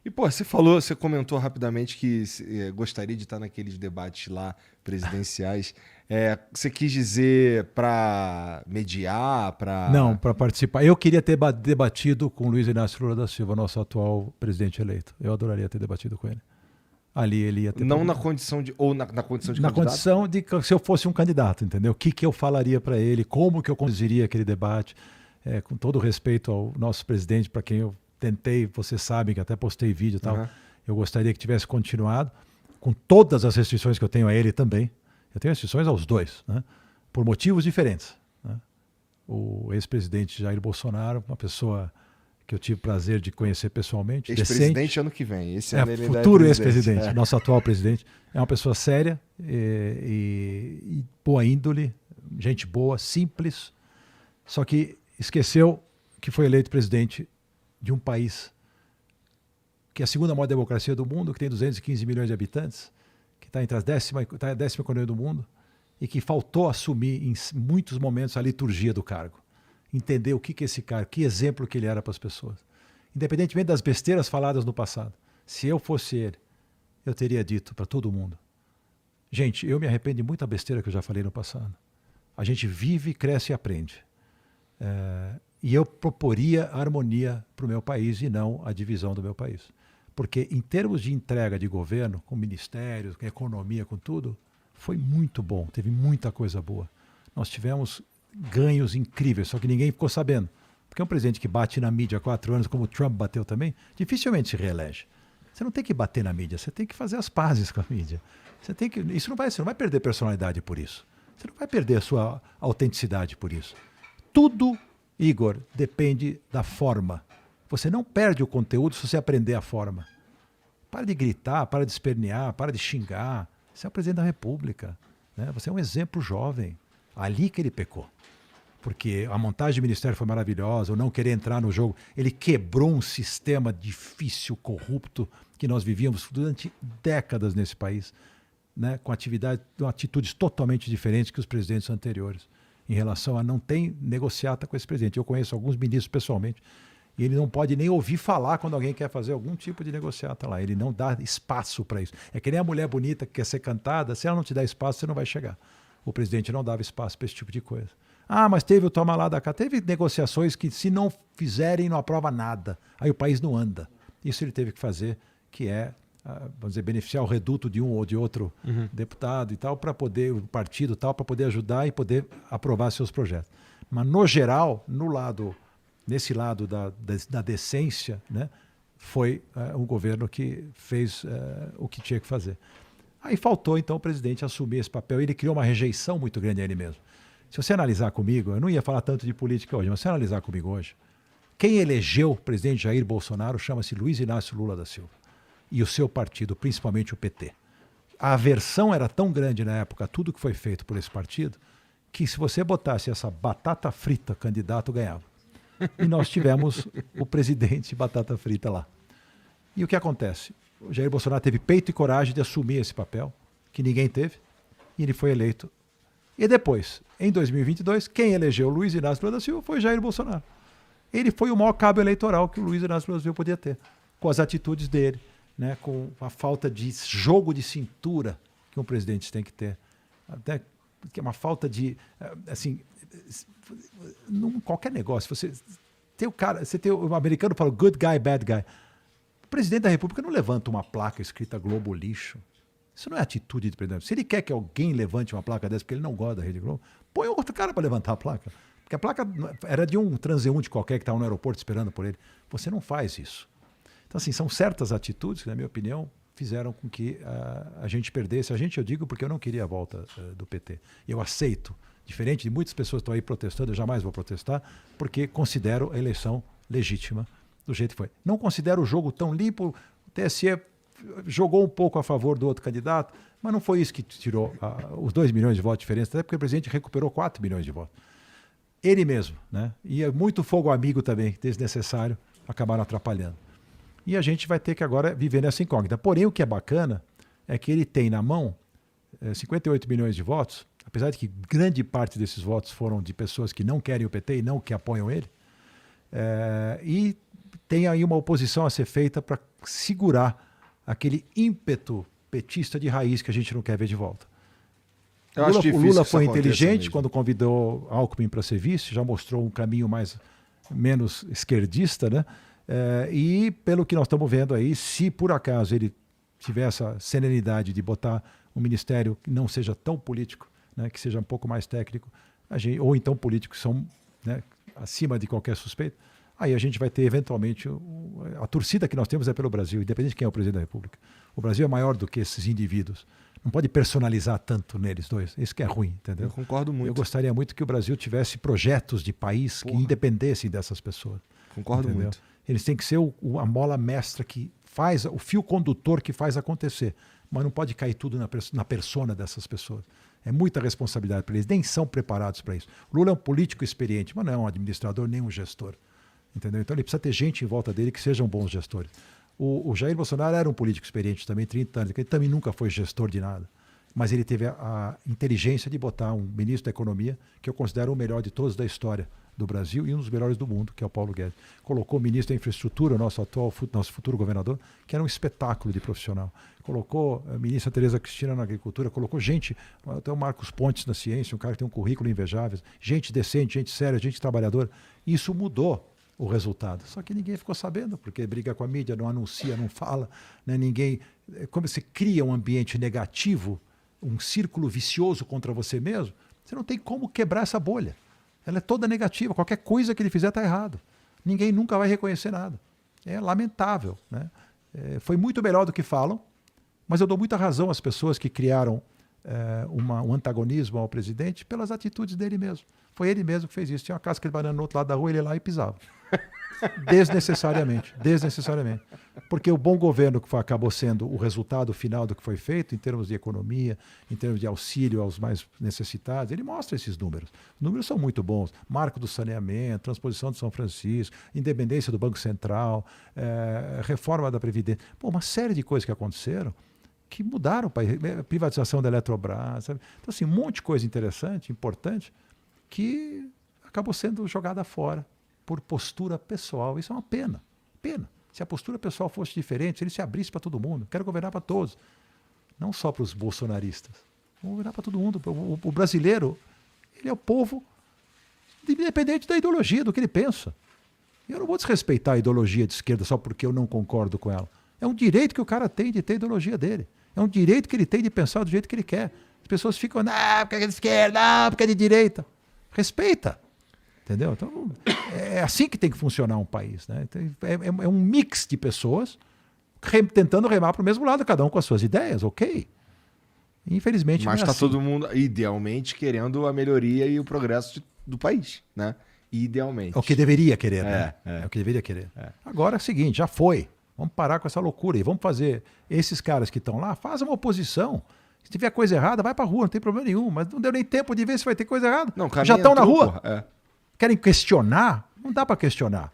E, pô, você comentou rapidamente que gostaria de estar naqueles debates lá presidenciais. Você quis dizer para mediar, Não, para... para participar. Eu queria ter debatido com Luiz Inácio Lula da Silva, nosso atual presidente eleito. Eu adoraria ter debatido com ele. Ali ele ia ter Não na problema. condição de... Ou na condição de Na candidato? condição de que se eu fosse um candidato, entendeu? O que, que eu falaria para ele, como que eu conduziria aquele debate, com todo respeito ao nosso presidente, para quem eu tentei, vocês sabem que até postei vídeo e tal, Uhum. eu gostaria que tivesse continuado, com todas as restrições que eu tenho a ele também. Eu tenho restrições aos dois, né? Por motivos diferentes. Né? O ex-presidente Jair Bolsonaro, uma pessoa que eu tive o prazer de conhecer pessoalmente, Ex-presidente decente, ano que vem. Esse ano ele ainda é futuro presidente. ex-presidente, nosso atual presidente, é uma pessoa séria e boa índole, gente boa, simples, só que esqueceu que foi eleito presidente de um país que é a segunda maior democracia do mundo, que tem 215 milhões de habitantes, que está entre a 10ª economia do mundo e que faltou assumir em muitos momentos a liturgia do cargo. Entender o que é esse cara, que exemplo que ele era para as pessoas. Independentemente das besteiras faladas no passado. Se eu fosse ele, eu teria dito para todo mundo: gente, eu me arrependo de muita besteira que eu já falei no passado. A gente vive, cresce e aprende. E eu proporia a harmonia para o meu país e não a divisão do meu país. Porque em termos de entrega de governo, com ministérios, com economia, com tudo, foi muito bom, teve muita coisa boa. Nós tivemos ganhos incríveis, só que ninguém ficou sabendo. Porque um presidente que bate na mídia há 4 anos, como o Trump bateu também, dificilmente se reelege. Você não tem que bater na mídia, você tem que fazer as pazes com a mídia. Você não vai perder personalidade por isso. Você não vai perder a sua autenticidade por isso. Tudo, Igor, depende da forma. Você não perde o conteúdo se você aprender a forma. Para de gritar, para de espernear, para de xingar. Você é o presidente da República. Né? Você é um exemplo jovem. Ali que ele pecou. Porque a montagem do ministério foi maravilhosa, o não querer entrar no jogo. Ele quebrou um sistema difícil, corrupto, que nós vivíamos durante décadas nesse país, né? Com atitudes totalmente diferentes que os presidentes anteriores, em relação a não tem negociata com esse presidente. Eu conheço alguns ministros pessoalmente, e ele não pode nem ouvir falar quando alguém quer fazer algum tipo de negociata lá. Ele não dá espaço para isso. É que nem a mulher bonita que quer ser cantada, se ela não te dá espaço, você não vai chegar. O presidente não dava espaço para esse tipo de coisa. Ah, mas teve o toma lá da cá. Teve negociações que, se não fizerem, não aprova nada. Aí o país não anda. Isso ele teve que fazer, que é, vamos dizer, beneficiar o reduto de um ou de outro deputado e tal, para poder, o partido tal, para poder ajudar e poder aprovar seus projetos. Mas, no geral, nesse lado da decência, né, foi um governo que fez o que tinha que fazer. Aí faltou, então, o presidente assumir esse papel. Ele criou uma rejeição muito grande a ele mesmo. Se você analisar comigo, eu não ia falar tanto de política hoje, mas se você analisar comigo hoje, quem elegeu o presidente Jair Bolsonaro chama-se Luiz Inácio Lula da Silva. E o seu partido, principalmente o PT. A aversão era tão grande na época, tudo que foi feito por esse partido, que se você botasse essa batata frita candidato, ganhava. E nós tivemos o presidente batata frita lá. E o que acontece? O Jair Bolsonaro teve peito e coragem de assumir esse papel, que ninguém teve, e ele foi eleito. E depois, em 2022, quem elegeu Luiz Inácio Lula da Silva foi Jair Bolsonaro. Ele foi o maior cabo eleitoral que o Luiz Inácio Lula da Silva podia ter, com as atitudes dele, né, com a falta de jogo de cintura que um presidente tem que ter. Até que é uma falta de, assim, qualquer negócio, você tem o americano fala good guy, bad guy. O presidente da República não levanta uma placa escrita Globo lixo. Isso não é atitude de presidente. Se ele quer que alguém levante uma placa dessa porque ele não gosta da Rede Globo, põe outro cara para levantar a placa. Porque a placa era de um transeunte qualquer que estava no aeroporto esperando por ele. Você não faz isso. Então, assim, são certas atitudes que, na minha opinião, fizeram com que a gente perdesse. A gente, eu digo, porque eu não queria a volta do PT. Eu aceito. Diferente de muitas pessoas que estão aí protestando, eu jamais vou protestar, porque considero a eleição legítima do jeito que foi. Não considero o jogo tão limpo. O TSE jogou um pouco a favor do outro candidato, mas não foi isso que tirou os 2 milhões de votos de diferença, até porque o presidente recuperou 4 milhões de votos. Ele mesmo, né? E é muito fogo amigo também, desnecessário, acabaram atrapalhando. E a gente vai ter que agora viver nessa incógnita. Porém, o que é bacana é que ele tem na mão 58 milhões de votos, apesar de que grande parte desses votos foram de pessoas que não querem o PT e não que apoiam ele, e tem aí uma oposição a ser feita para segurar aquele ímpeto petista de raiz que a gente não quer ver de volta. Eu acho O difícil Lula que foi isso aconteça inteligente mesmo. quando convidou Alckmin para ser vice, já mostrou um caminho menos esquerdista, né? E pelo que nós estamos vendo aí, se por acaso ele tiver essa serenidade de botar um ministério que não seja tão político, né, que seja um pouco mais técnico, ou então políticos que são, né, acima de qualquer suspeita, aí a gente vai ter eventualmente a torcida que nós temos é pelo Brasil, independente de quem é o presidente da República. O Brasil é maior do que esses indivíduos. Não pode personalizar tanto neles dois. Isso que é ruim, entendeu? Eu concordo muito. Eu gostaria muito que o Brasil tivesse projetos de país que independessem dessas pessoas. Concordo entendeu? muito. Eles têm que ser a mola mestra que faz, o fio condutor que faz acontecer. Mas não pode cair tudo na persona dessas pessoas. É muita responsabilidade para eles. Nem são preparados para isso. O Lula é um político experiente, mas não é um administrador nem um gestor. Entendeu? Então ele precisa ter gente em volta dele que sejam bons gestores. O Jair Bolsonaro era um político experiente também, 30 anos. Ele também nunca foi gestor de nada. Mas ele teve a inteligência de botar um ministro da Economia, que eu considero o melhor de todos da história do Brasil e um dos melhores do mundo, que é o Paulo Guedes. Colocou o ministro da Infraestrutura, nosso futuro governador, que era um espetáculo de profissional. Colocou a ministra Tereza Cristina na Agricultura, colocou gente, até o Marcos Pontes na ciência, um cara que tem um currículo invejável, gente decente, gente séria, gente trabalhadora. Isso mudou o resultado. Só que ninguém ficou sabendo, porque briga com a mídia, não anuncia, não fala, né? Ninguém. Como você cria um ambiente negativo, um círculo vicioso contra você mesmo, você não tem como quebrar essa bolha. Ela é toda negativa. Qualquer coisa que ele fizer está errado. Ninguém nunca vai reconhecer nada. É lamentável, né? Foi muito melhor do que falam, mas eu dou muita razão às pessoas que criaram um antagonismo ao presidente pelas atitudes dele mesmo. Foi ele mesmo que fez isso. Tinha uma casca de banana no outro lado da rua, ele ia lá e pisava. Desnecessariamente. Porque o bom governo que acabou sendo o resultado final do que foi feito, em termos de economia, em termos de auxílio aos mais necessitados, ele mostra esses números. Os números são muito bons. Marco do saneamento, transposição de São Francisco, independência do Banco Central, reforma da Previdência. Uma série de coisas que aconteceram que mudaram o país. Privatização da Eletrobras. Sabe? Então, assim, um monte de coisa interessante, importante, que acabou sendo jogada fora por postura pessoal. Isso é uma pena. Pena. Se a postura pessoal fosse diferente, se ele se abrisse para todo mundo. Quero governar para todos. Não só para os bolsonaristas. Vou governar para todo mundo. O brasileiro, ele é o povo independente da ideologia, do que ele pensa. Eu não vou desrespeitar a ideologia de esquerda só porque eu não concordo com ela. É um direito que o cara tem de ter a ideologia dele. É um direito que ele tem de pensar do jeito que ele quer. As pessoas ficam, porque é de esquerda, porque é de direita. Respeita. Entendeu? Então, é assim que tem que funcionar um país. Né? É um mix de pessoas tentando remar para o mesmo lado, cada um com as suas ideias, ok? Infelizmente mas não é está assim. todo mundo, idealmente, querendo a melhoria e o progresso do país, né? Idealmente. É o que deveria querer, né? É. É o que deveria querer. Agora é o seguinte, já foi. Vamos parar com essa loucura e vamos fazer esses caras que estão lá, faz uma oposição. Se tiver coisa errada, vai para a rua, não tem problema nenhum. Mas não deu nem tempo de ver se vai ter coisa errada. Não, já estão na rua. Porra. Querem questionar? Não dá para questionar.